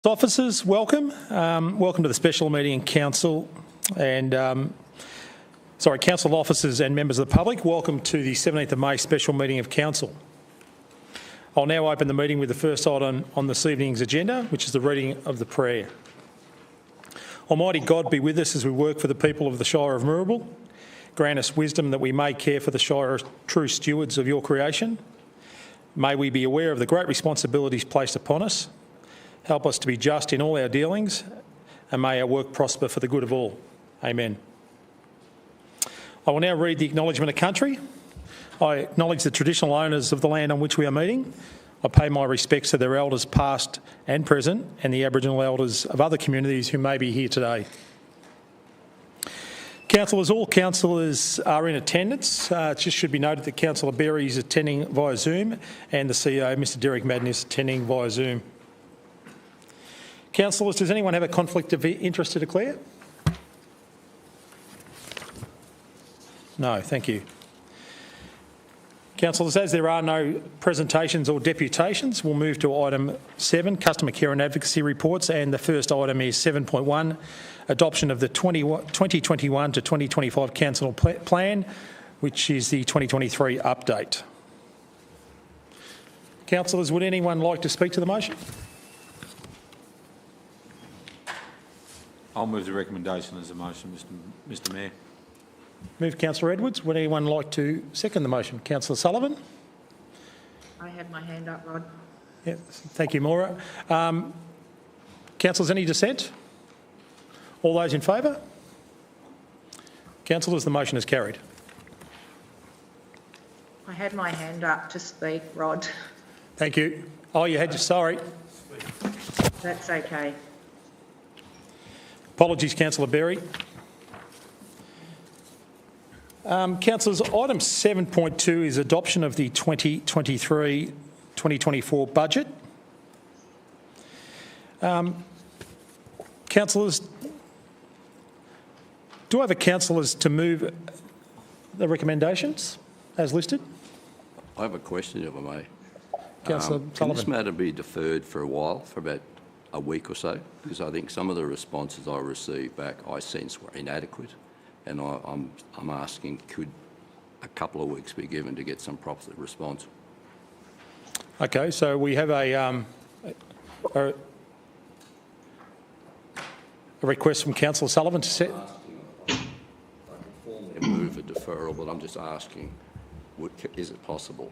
Officers, welcome. Welcome to the special meeting in Council and, Council officers and members of the public. Welcome to the 17th of May special meeting of Council. I'll now open the meeting with the first item on this evening's agenda, which is the reading of the prayer. Almighty God, be with us as we work for the people of the Shire of Moorabool. Grant us wisdom that we may care for the Shire as true stewards of your creation. May we be aware of the great responsibilities placed upon us. Help us to be just in all our dealings, and may our work prosper for the good of all. Amen. I will now read the Acknowledgement of Country. I acknowledge the traditional owners of the land on which we are meeting. I pay my respects to their elders past and present, and the Aboriginal elders of other communities who may be here today. Councillors, all councillors are in attendance. It just should be noted that Councillor Berry is attending via Zoom, and the CEO, Mr Derek Madden, is attending via Zoom. Councillors, does anyone have a conflict of interest to declare? No, thank you. Councillors, as there are no presentations or deputations, we'll move to item 7, Customer Care and Advocacy Reports, and the first item is 7.1, Adoption of the 2021 to 2025 Council Plan, which is the 2023 update. Councillors, would anyone like to speak to the motion? I'll move the recommendation as a motion, Mr Mayor. Move Councillor Edwards. Would anyone like to second the motion? Councillor Sullivan? I had my hand up, Rod. Yeah, thank you, Maura. Councillors, any dissent? All those in favour? Councillors, the motion is carried. I had my hand up to speak, Rod. Thank you. Oh, you had to, sorry. That's okay. Apologies, Councillor Berry. Councillors, item 7.2 is adoption of the 2023-2024 budget. Councillors, do I have a councillors to move the recommendations as listed? I have a question, if I may. Councillor Can Sullivan. this matter be deferred for a while, for about a week or so? Because I think some of the responses I received back I sense were inadequate, and I'm asking, could a couple of weeks be given to get some proper response? Okay, so we have a request from Councillor Sullivan to set. I can formally move a deferral, but I'm just asking, is it possible?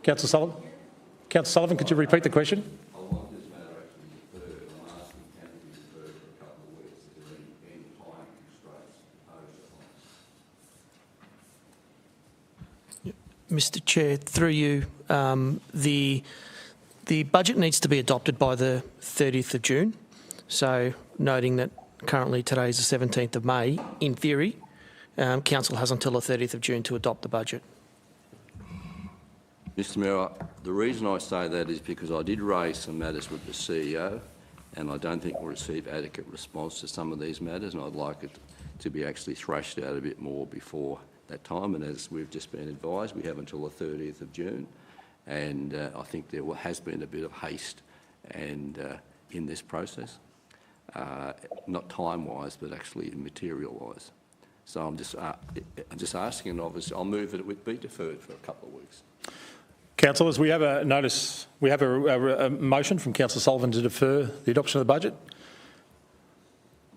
Councillor Sullivan? Councillor Sullivan, could you repeat the question? I want this matter actually deferred. I'm asking, can it be deferred for a couple of weeks? Is there any time constraints imposed Mr upon us? Chair, through you, the budget needs to be adopted by the 30th of June. So noting that currently today is the 17th of May, in theory, Council has until the 30th of June to adopt the budget. Mr Mayor, the reason I say that is because I did raise some matters with the CEO, and I don't think we'll receive adequate response to some of these matters, and I'd like it to be actually thrashed out a bit more before that time. And as we've just been advised, we have until the 30th of June, and I think there has been a bit of haste and in this process, not time-wise, but actually material-wise. So I'm just asking, and obviously I'll move that it would be deferred for a couple of weeks. Councillors, we have a notice. We have a motion from Councillor Sullivan to defer the adoption of the budget.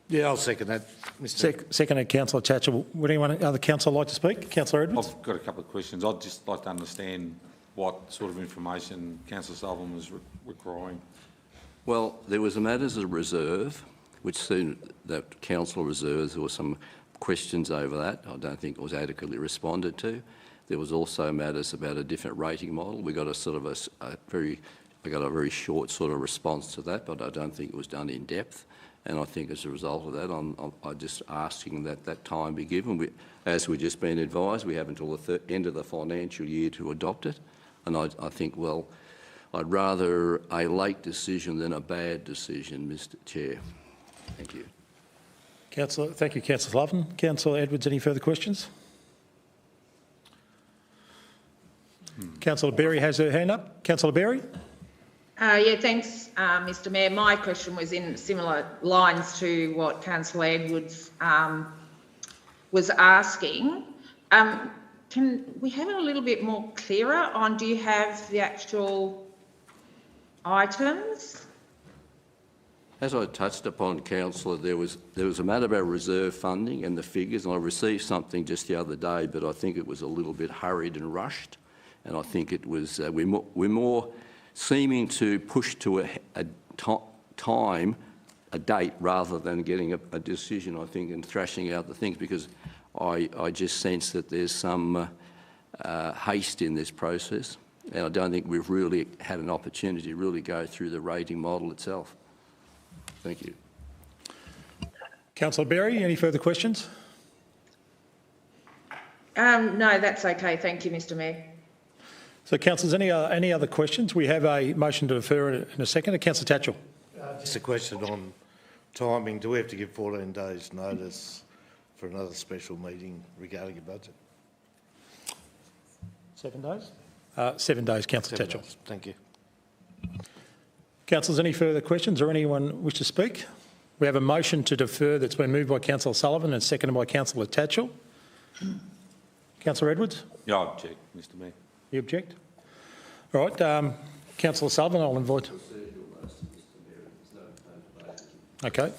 Yeah, I'll second that, Mr. Seconded, Councillor Thatcher. Would anyone other councillor like to speak? Councillor Edwards. I've got a couple of questions. I'd just like to understand what sort of information Councillor Sullivan was requiring. Well, there was a matters of reserve, which seemed that council reserves, there were some questions over that. I don't think it was adequately responded to. There was also matters about a different rating model. We got a sort of I got a very short sort of response to that, but I don't think it was done in depth. And I think as a result of that, I'm just asking that time be given. As we've just been advised, we have until the end of the financial year to adopt it. And I think, well, I'd rather a late decision than a bad decision, Mr Chair. Thank you. Thank you, Councillor Sullivan. Councillor Edwards, any further questions? Councillor Berry has her hand up. Councillor Berry? Yeah, thanks, Mr Mayor. My question was in similar lines to what Councillor Edwards was asking. Can we have it a little bit more clearer on, do you have the actual items? As I touched upon, councillor, there was a matter about reserve funding and the figures, and I received something just the other day, but I think it was a little bit hurried and rushed, and I think it was we're more seeming to push to a date rather than getting a decision, I think, and thrashing out the things, because I just sense that there's some haste in this process, and I don't think we've really had an opportunity to really go through the rating model itself. Thank you. Councillor Berry, any further questions? No, that's okay. Thank you, Mr Mayor. So, councillors, any other questions? We have a motion to defer in a second. Councillor Tatchell. Just a question on timing. Do we have to give 14 days notice for another special meeting regarding your budget? 7 days? 7 days, Councillor 7 Tatchell. days. Thank you. Councillors, any further questions or anyone wish to speak? We have a motion to defer that's been moved by Councillor Sullivan and seconded by Councillor Tatchell. Councillor Edwards? Yeah, I object, Mr Mayor. You object? All right. Councillor Sullivan, I'll invite. Okay.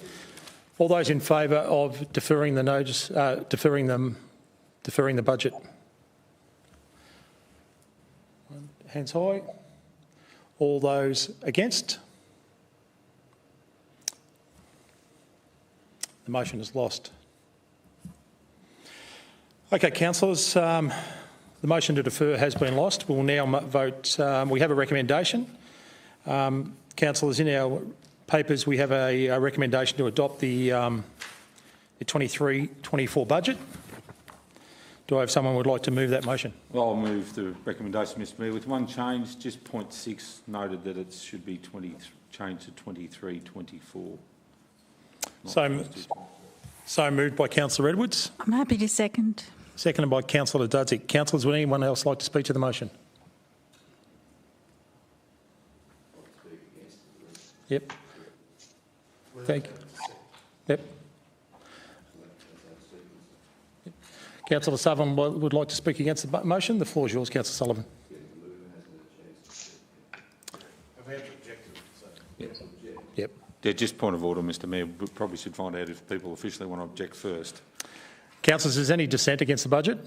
All those in favour of deferring the notice, deferring the budget? Hands high. All those against? The motion is lost. Okay, councillors, the motion to defer has been lost. We will now vote. We have a recommendation. Councillors, in our papers, we have a recommendation to adopt the 23-24 budget. Do I have someone who would like to move that motion? Well, I'll move the recommendation, Mr Mayor, with one change, just point 6 noted that it should be changed to 23-24. So moved by Councillor Edwards. I'm happy to second. Seconded by Councillor Dudzik. Councillors, would anyone else like to speak to the motion? Yep. Thank you. Yep. Councillor Sullivan would like to speak against the motion. The floor is yours, Councillor Sullivan. Yep. Yeah, just point of order, Mr Mayor. We probably should find out if people officially want to object first. Councillors, is any dissent against the budget?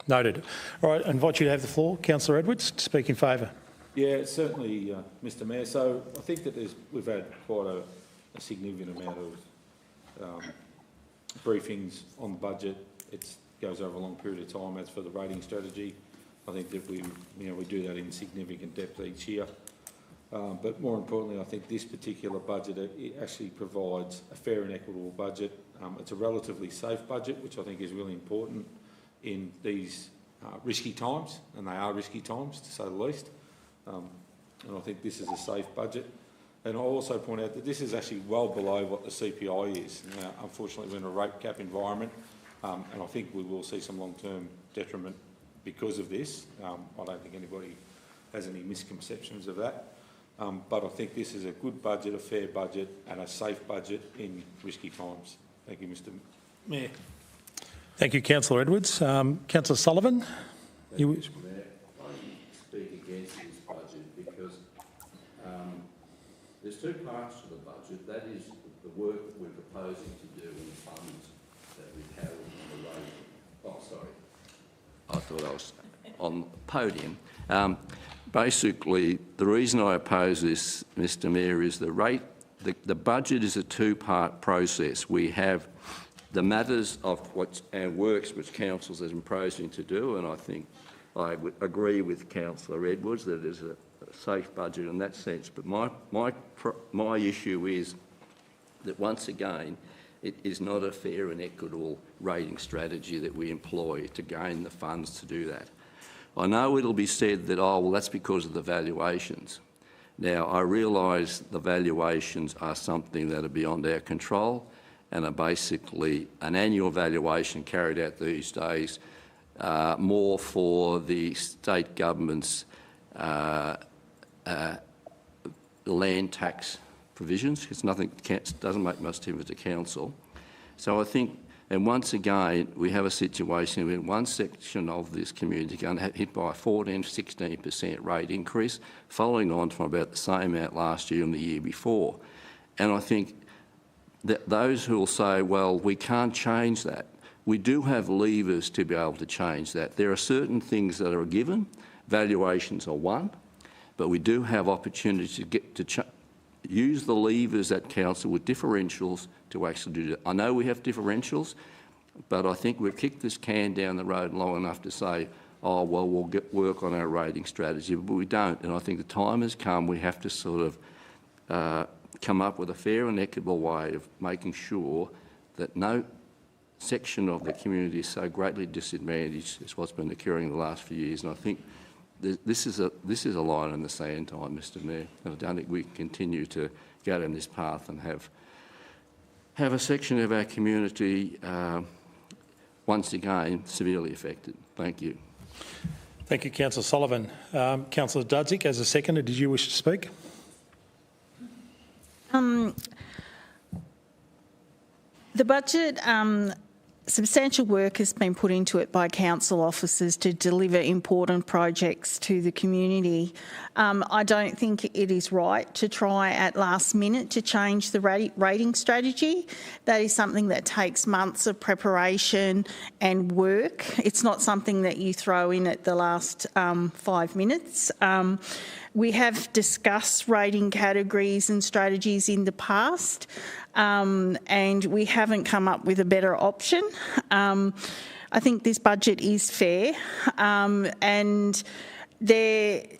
Noted. All right, I invite you to have the floor. Councillor Edwards, to speak in favour. Yeah, certainly, Mr Mayor. So I think that we've had quite a significant amount of briefings on the budget. It goes over a long period of time. As for the rating strategy, I think that we do that in significant depth each year. But more importantly, I think this particular budget it actually provides a fair and equitable budget. It's a relatively safe budget, which I think is really important in these risky times, and they are risky times to say the least. And I think this is a safe budget. And I'll also point out that this is actually well below what the CPI is. Now, unfortunately, we're in a rate cap environment, and I think we will see some long-term detriment because of this. I don't think anybody has any misconceptions of that. But I think this is a good budget, a fair budget, and a safe budget in risky times. Thank you, Mr Mayor. Thank you, Councillor Edwards. Councillor Sullivan? Mr Mayor, I speak against this budget because there's two parts to the budget. That is the work that we're proposing to do in funds that we've held on the rating. Oh, sorry. I thought I was on the podium. Basically, the reason I oppose this, Mr Mayor, is the budget is a two-part process. We have the matters of our works which councils are proposing to do, and I think I would agree with Councillor Edwards that it is a safe budget in that sense. But my issue is that once again, it is not a fair and equitable rating strategy that we employ to gain the funds to do that. I know it'll be said that, oh, well, that's because of the valuations. Now, I realise the valuations are something that are beyond our control and are basically an annual valuation carried out these days more for the state government's land tax provisions. It's nothing, doesn't make much difference to council. So I think, and once again, we have a situation where one section of this community is going to hit by a 14-16% rate increase, following on from about the same amount last year and the year before. And I think that those who will say, well, we can't change that, we do have levers to be able to change that. There are certain things that are a given, valuations are one, but we do have opportunities to get to use the levers at council with differentials to actually do that. I know we have differentials, but I think we've kicked this can down the road long enough to say, oh, well, we'll work on our rating strategy, but we don't. And I think the time has come, we have to sort of come up with a fair and equitable way of making sure that no section of the community is so greatly disadvantaged as what's been occurring in the last few years. And I think this is a line in the sand time, Mr Mayor, and I don't think we can continue to go down this path and have a section of our community once again severely affected. Thank you. Thank you, Councillor Sullivan. Councillor Dudzik, as a seconder, did you wish to speak? The budget, substantial work has been put into it by council officers to deliver important projects to the community. I don't think it is right to try at last minute to change the rating strategy. That is something that takes months of preparation and work. It's not something that you throw in at the last 5 minutes. We have discussed rating categories and strategies in the past, and we haven't come up with a better option. I think this budget is fair, and the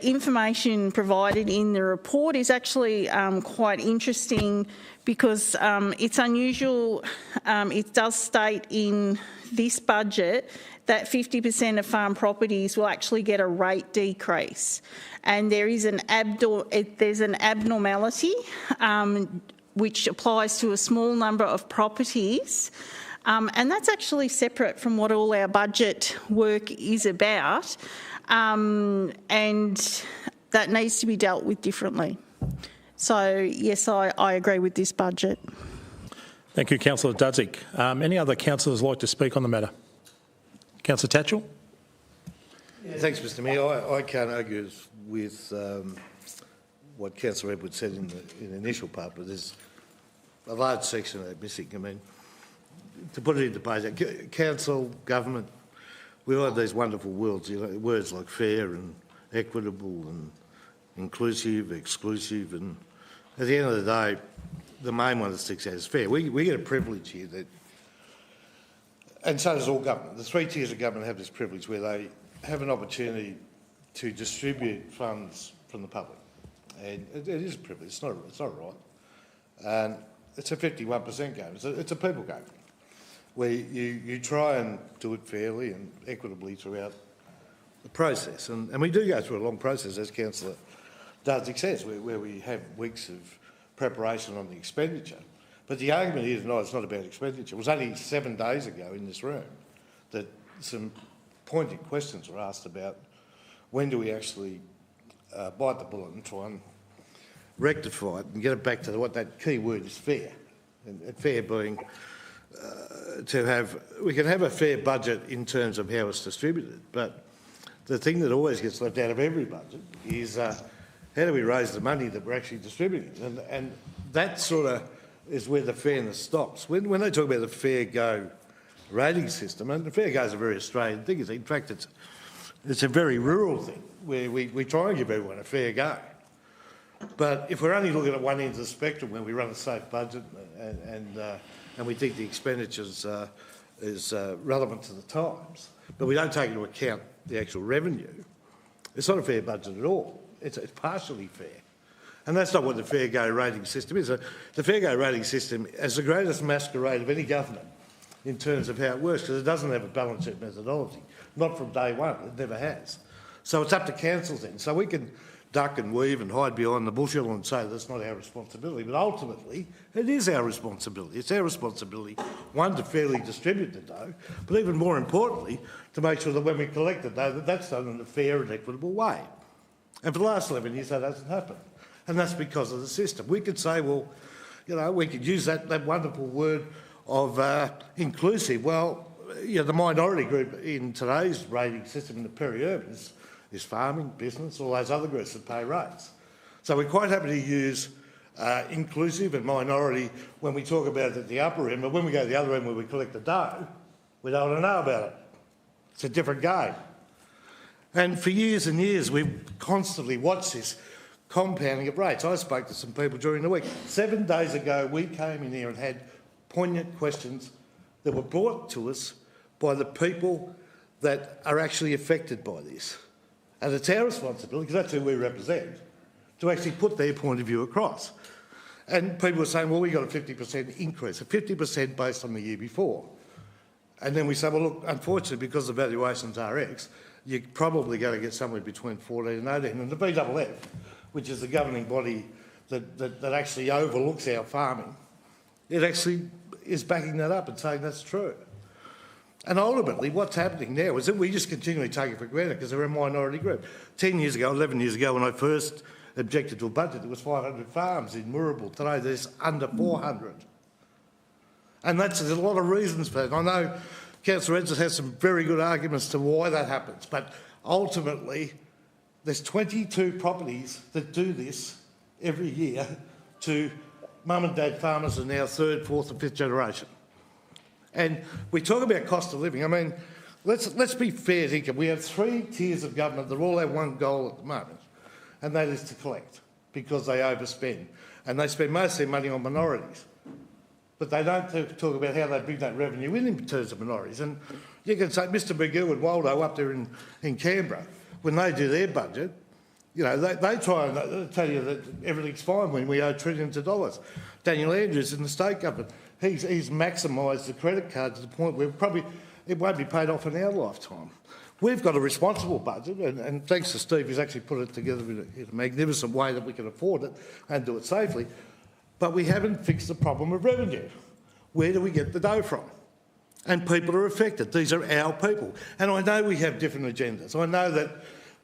information provided in the report is actually quite interesting because it's unusual. It does state in this budget that 50% of farm properties will actually get a rate decrease, and there is there's an abnormality which applies to a small number of properties, and that's actually separate from what all our budget work is about, and that needs to be dealt with differently. So yes, I agree with this budget. Thank you, Councillor Dudzik. Any other councillors like to speak on the matter? Councillor Tatchell? Yeah, thanks, Mr Mayor. I can't argue with what Councillor Edwards said in the initial part, but there's a large section of that missing. I mean, to put it into budget, council, government, we all have these wonderful words, words like fair and equitable and inclusive, exclusive, and at the end of the day, the main one that sticks out is fair. We get a privilege here that, and so does all government. The 3 tiers of government have this privilege where they have an opportunity to distribute funds from the public, and it is a privilege. It's not right, and it's a 51% game. It's a people game, where you try and do it fairly and equitably throughout the process, and we do go through a long process, as Councillor Dudzik says, where we have weeks of preparation on the expenditure. But the argument here tonight is not about expenditure. It was only 7 days ago in this room that some pointed questions were asked about when do we actually bite the bullet and try and rectify it and get it back to what that key word is, fair. And fair being we can have a fair budget in terms of how it's distributed, but the thing that always gets left out of every budget is how do we raise the money that we're actually distributing? And that sort of is where the fairness stops. When they talk about the fair go rating system, and the fair go is a very Australian thing. In fact, it's a very rural thing where we try and give everyone a fair go. But if we're only looking at one end of the spectrum when we run a safe budget and we think the expenditures is relevant to the times, but we don't take into account the actual revenue, it's not a fair budget at all. It's partially fair. And that's not what the fair go rating system is. The fair go rating system is the greatest masquerade of any government in terms of how it works, because it doesn't have a balance sheet methodology. Not from day one, it never has. So it's up to council then. So we can duck and weave and hide behind the bushel and say that's not our responsibility, but ultimately it is our responsibility. It's our responsibility, one, to fairly distribute the dough, but even more importantly, to make sure that when we collect the dough, that that's done in a fair and equitable way. And for the last 11 years, that hasn't happened. And that's because of the system. We could say, well, you know, we could use that wonderful word of inclusive. Well, you know, the minority group in today's rating system in the peri-urban is farming, business, all those other groups that pay rates. So we're quite happy to use inclusive and minority when we talk about it at the upper end, but when we go to the other end where we collect the dough, we don't want to know about it. It's a different game. And for years and years, we've constantly watched this compounding of rates. I spoke to some people during the week. 7 days ago, we came in here and had poignant questions that were brought to us by the people that are actually affected by this. And it's our responsibility, because that's who we represent, to actually put their point of view across. And people were saying, well, we got a 50% increase, a 50% based on the year before. And then we say, well, look, unfortunately, because the valuations are X, you're probably going to get somewhere between 14 and 18. And the BFF, which is the governing body that actually overlooks our farming, it actually is backing that up and saying that's true. And ultimately, what's happening now is that we just continually take it for granted because they're a minority group. 10 years ago, 11 years ago, when I first objected to a budget, there was 500 farms in Moorabool. Today, there's under 400. And there's a lot of reasons for that. I know Councillor Edwards has some very good arguments to why that happens, but ultimately, there's 22 properties that do this every year to mum and dad farmers in our third, fourth and fifth generation. And we talk about cost of living. I mean, let's be fair, Dinka. We have 3 tiers of government that all have one goal at the moment, and that is to collect, because they overspend. And they spend most of their money on minorities. But they don't talk about how they bring that revenue in terms of minorities. And you can say Mr McGill and Waldo up there in Canberra, when they do their budget, you know, they try and tell you that everything's fine when we owe trillions of dollars. Daniel Andrews in the state government, he's maximised the credit card to the point where probably it won't be paid off in our lifetime. We've got a responsible budget, and thanks to Steve, he's actually put it together in a magnificent way that we can afford it and do it safely. But we haven't fixed the problem of revenue. Where do we get the dough from? And people are affected. These are our people. And I know we have different agendas. I know that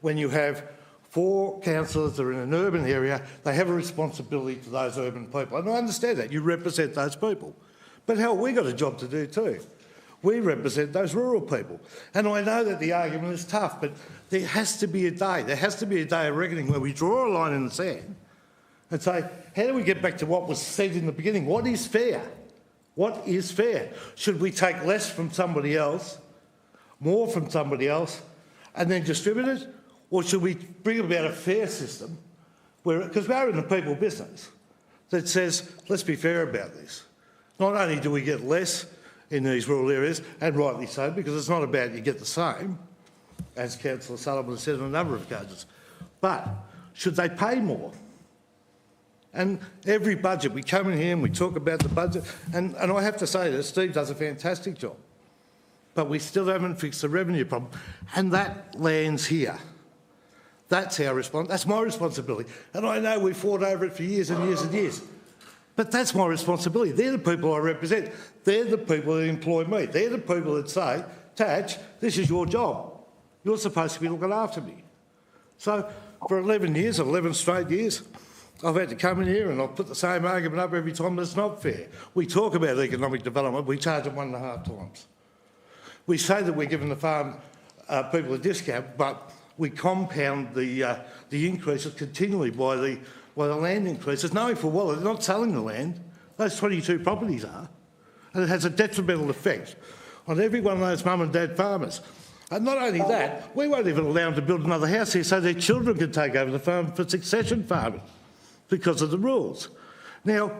when you have 4 councillors that are in an urban area, they have a responsibility to those urban people. And I understand that. You represent those people. But hell, we've got a job to do too. We represent those rural people. And I know that the argument is tough, but there has to be a day. There has to be a day of reckoning where we draw a line in the sand and say, how do we get back to what was said in the beginning? What is fair? What is fair? Should we take less from somebody else, more from somebody else, and then distribute it? Or should we bring about a fair system where, because we're in the people business, that says, let's be fair about this. Not only do we get less in these rural areas, and rightly so, because it's not about you get the same, as Councillor Sullivan said on a number of occasions, but should they pay more? And every budget, we come in here and we talk about the budget, and I have to say that Steve does a fantastic job, but we still haven't fixed the revenue problem, and that lands here. That's our response. That's my responsibility. And I know we fought over it for years and years and years. But that's my responsibility. They're the people I represent. They're the people that employ me. They're the people that say, Taj, this is your job. You're supposed to be looking after me. So for 11 years, 11 straight years, I've had to come in here and I've put the same argument up every time, but it's not fair. We talk about economic development, we charge it 1.5 times. We say that we're giving the farm people a discount, but we compound the increases continually by the land increases, knowing full well they're not selling the land. Those 22 properties are. And it has a detrimental effect on every one of those mum and dad farmers. And not only that, we won't even allow them to build another house here so their children can take over the farm for succession farming because of the rules. Now,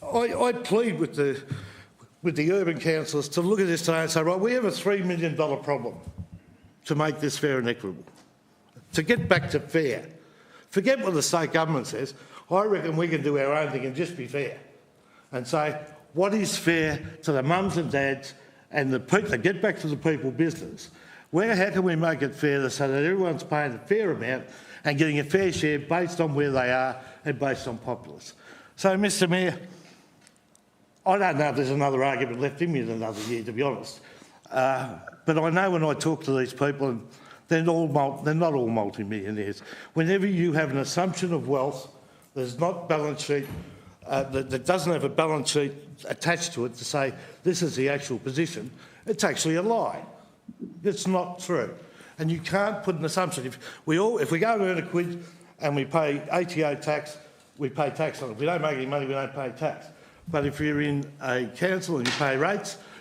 I plead with the urban councillors to look at this today and say, right, we have a $3 million problem to make this fair and equitable, to get back to fair. Forget what the state government says. I reckon we can do our own thing and just be fair and say, what is fair to the mums and dads and the people, to get back to the people business? How can we make it fair so that everyone's paying a fair amount and getting a fair share based on where they are and based on populace. So, Mr Mayor, I don't know if there's another argument left in me in another year, to be honest. But I know when I talk to these people, and they're not all multi-millionaires. Whenever you have an assumption of wealth, there's not balance sheet, that doesn't have a balance sheet attached to it to say this is the actual position, it's actually a lie. It's not true. And you can't put an assumption. If we go and earn a quid and we pay ATO tax, we pay tax on it. If we don't make any money, we don't pay tax. But if you're in a council and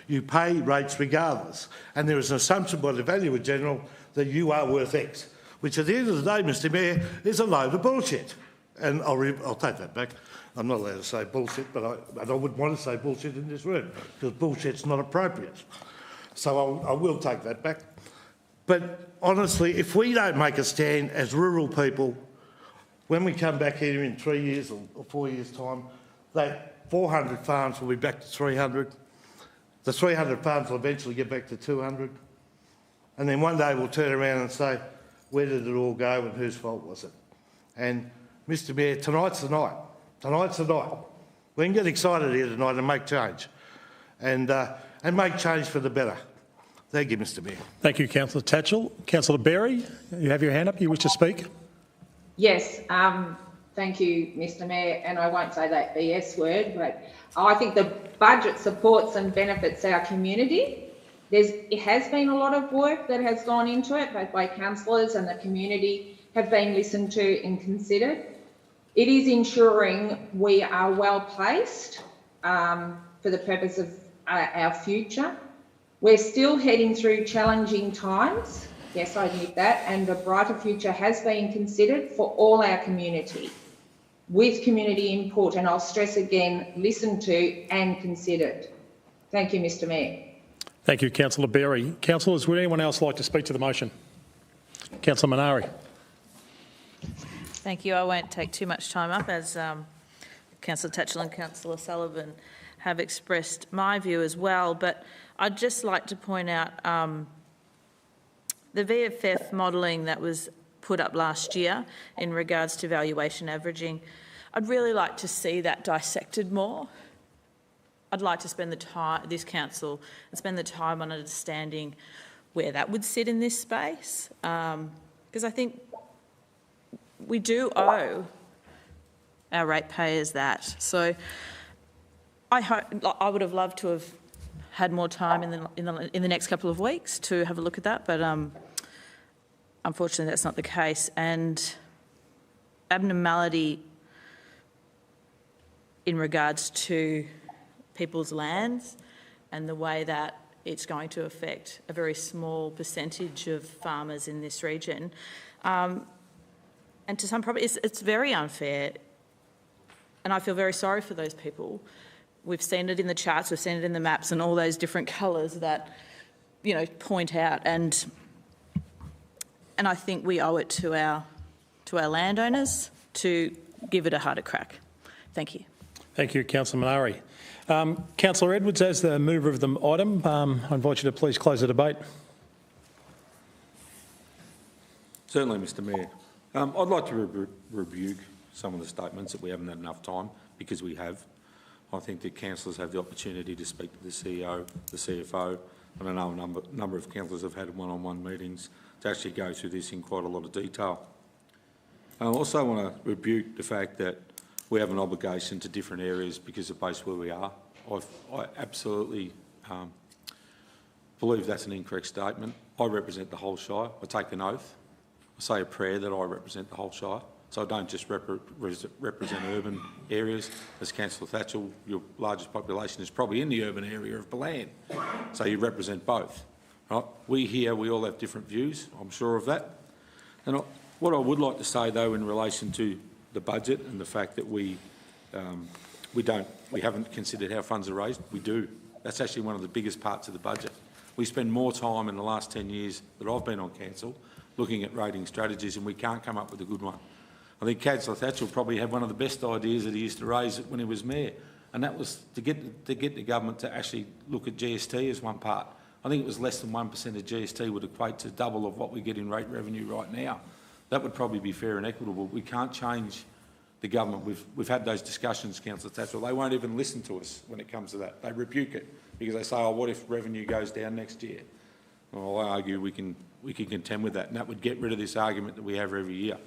you pay rates regardless. And there is an assumption by the Valuer General that you are worth X, which at the end of the day, Mr Mayor, is a load of bullshit. And I'll take that back. I'm not allowed to say bullshit, but I wouldn't want to say bullshit in this room because bullshit's not appropriate. So I will take that back. But honestly, if we don't make a stand as rural people, when we come back here in 3 years or 4 years' time, that 400 farms will be back to 300. The 300 farms will eventually get back to 200. And then one day we'll turn around and say, where did it all go and whose fault was it? And Mr Mayor, tonight's the night. Tonight's the night. We can get excited here tonight and make change. And make change for the better. Thank you, Mr Mayor. Thank you, Councillor Tatchell. Councillor Berry, you have your hand up. You wish to speak? Yes, thank you, Mr Mayor, and I won't say that BS word, but I think the budget supports and benefits our community. It has been a lot of work that has gone into it, both by councillors and the community have been listened to and considered. It is ensuring we are well placed for the purpose of our future. We're still heading through challenging times. Yes, I admit that, and a brighter future has been considered for all our community with community input, and I'll stress again, listened to and considered. Thank you, Mr Mayor. Thank you, Councillor Berry. Councillors, would anyone else like to speak to the motion? Councillor Minari. Thank you. I won't take too much time up as Councillor Tatchell and Councillor Sullivan have expressed my view as well, but I'd just like to point out the VFF modelling that was put up last year in regards to valuation averaging. I'd really like to see that dissected more. I'd like to spend the time, this council, and spend the time on understanding where that would sit in this space, because I think we do owe our ratepayers that. So I would have loved to have had more time in the next couple of weeks to have a look at that, but unfortunately that's not the case. And abnormality in regards to people's lands and the way that it's going to affect a very small percentage of farmers in this region. And to some probably it's very unfair, and I feel very sorry for those people. We've seen it in the charts, we've seen it in the maps and all those different colours that, you know, point out, and I think we owe it to our landowners to give it a harder crack. Thank you. Thank you, Councillor Minari. Councillor Edwards, as the mover of the item, I invite you to please close the debate. Certainly, Mr Mayor. I'd like to rebuke some of the statements that we haven't had enough time, because we have. I think that councillors have the opportunity to speak to the CEO, the CFO, and I know a number of councillors have had one-on-one meetings to actually go through this in quite a lot of detail. I also want to rebuke the fact that we have an obligation to different areas because of based where we are. I absolutely believe that's an incorrect statement. I represent the whole Shire. I take an oath. I say a prayer that I represent the whole Shire. So I don't just represent urban areas. As Councillor Thatchell, your largest population is probably in the urban area of Balan. So you represent both. Right? We here, we all have different views, I'm sure of that. And what I would like to say, though, in relation to the budget and the fact that we haven't considered how funds are raised, we do. That's actually one of the biggest parts of the budget. We spend more time in the last 10 years that I've been on council looking at rating strategies, and we can't come up with a good one. I think Councillor Thatchell probably had one of the best ideas that he used to raise when he was mayor, and that was to get the government to actually look at GST as one part. I think it was less than 1% of GST would equate to double of what we get in rate revenue right now. That would probably be fair and equitable. We can't change the government. We've had those discussions, Councillor Tatchell. They won't even listen to us when it comes to that. They rebuke it because they say, oh, what if revenue goes down next year? Well, I argue we can contend with that, and that would get rid of this argument that we have every year.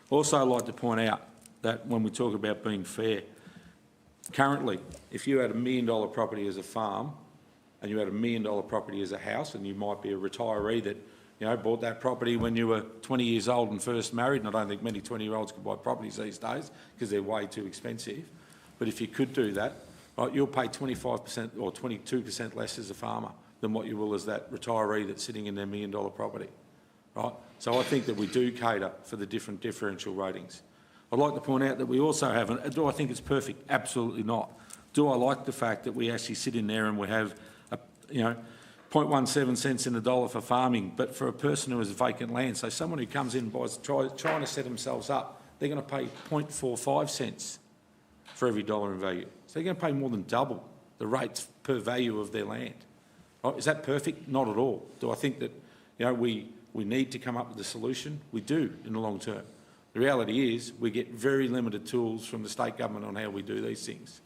Also, I'd like to point out that when we talk about being fair, currently, if you had $1 million property as a farm and you had $1 million property as a house, and you might be a retiree that bought that property when you were 20 years old and first married, and I don't think many 20-year-olds can buy properties these days because they're way too expensive. But if you could do that, right, you'll pay 25% or 22% less as a farmer than what you will as that retiree that's sitting in their $1 million property, right? So I think that we do cater for the different differential ratings. I'd like to point out that we also have, do I think it's perfect? Absolutely not. Do I like the fact that we actually sit in there and we have, 0.17 cents in the dollar for farming, but for a person who has vacant land, so someone who comes in and buys, trying to set themselves up, they're going to pay 0.45 cents for every dollar in value. So they're going to pay more than double the rates per value of their land. Right? Is that perfect? Not at all. Do I think that we need to come up with a solution? We do in the long term. The reality is we get very limited tools from the state government on how we do these things.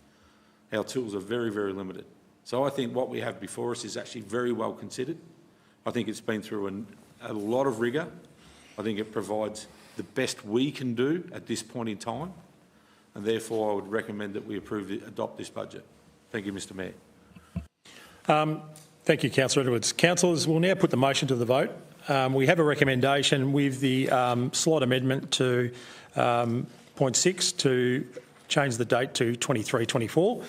Our tools are very, very limited. So I think what we have before us is actually very well considered. I think it's been through a lot of rigour. I think it provides the best we can do at this point in time, and therefore I would recommend that we adopt this budget. Thank you, Mr Mayor. Thank you, Councillor Edwards. Councillors, we'll now put the motion to the vote. We have a recommendation with the slight amendment to point 6 to change the date to 23-24.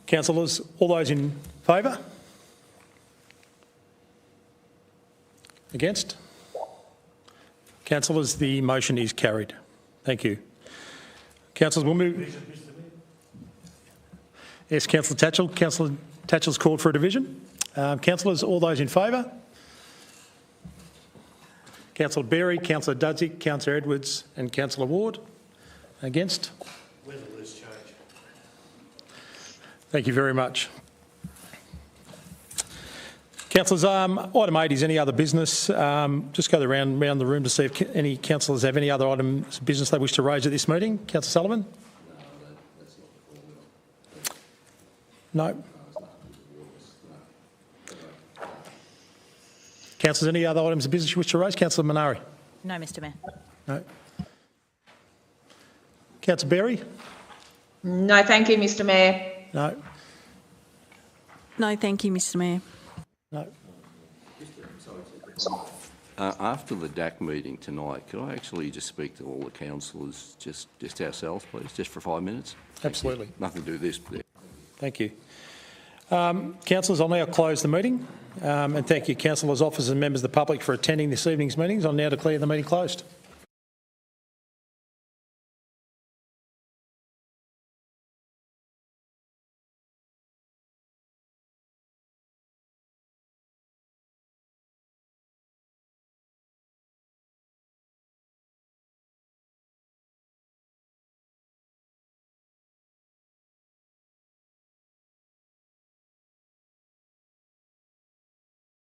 Councillors, all those in favour? Against? Councillors, the motion is carried. Thank you. Councillors, we'll move. Yes, Councillor Tatchell. Councillor Tatchell's called for a division. Councillors, all those in favour? Councillor Berry, Councillor Dudzik, Councillor Edwards and Councillor Ward. Against? Thank you very much. Councillors, item 8 is any other business. Just go around the room to see if any councillors have any other items of business they wish to raise at this meeting. Councillor Sullivan? No. Councillors, any other items of business you wish to raise? Councillor Minari? No, Mr Mayor. No. Councillor Berry? No, thank you, Mr Mayor. No. No, thank you, Mr Mayor. No. After the DAC meeting tonight, could I actually just speak to all the councillors, just ourselves, please, just for 5 minutes? Absolutely. Nothing to do with this. But Thank you. Councillors, I'll now close the meeting and thank you, councillors, officers and members of the public for attending this evening's meetings. I'll now declare the meeting closed.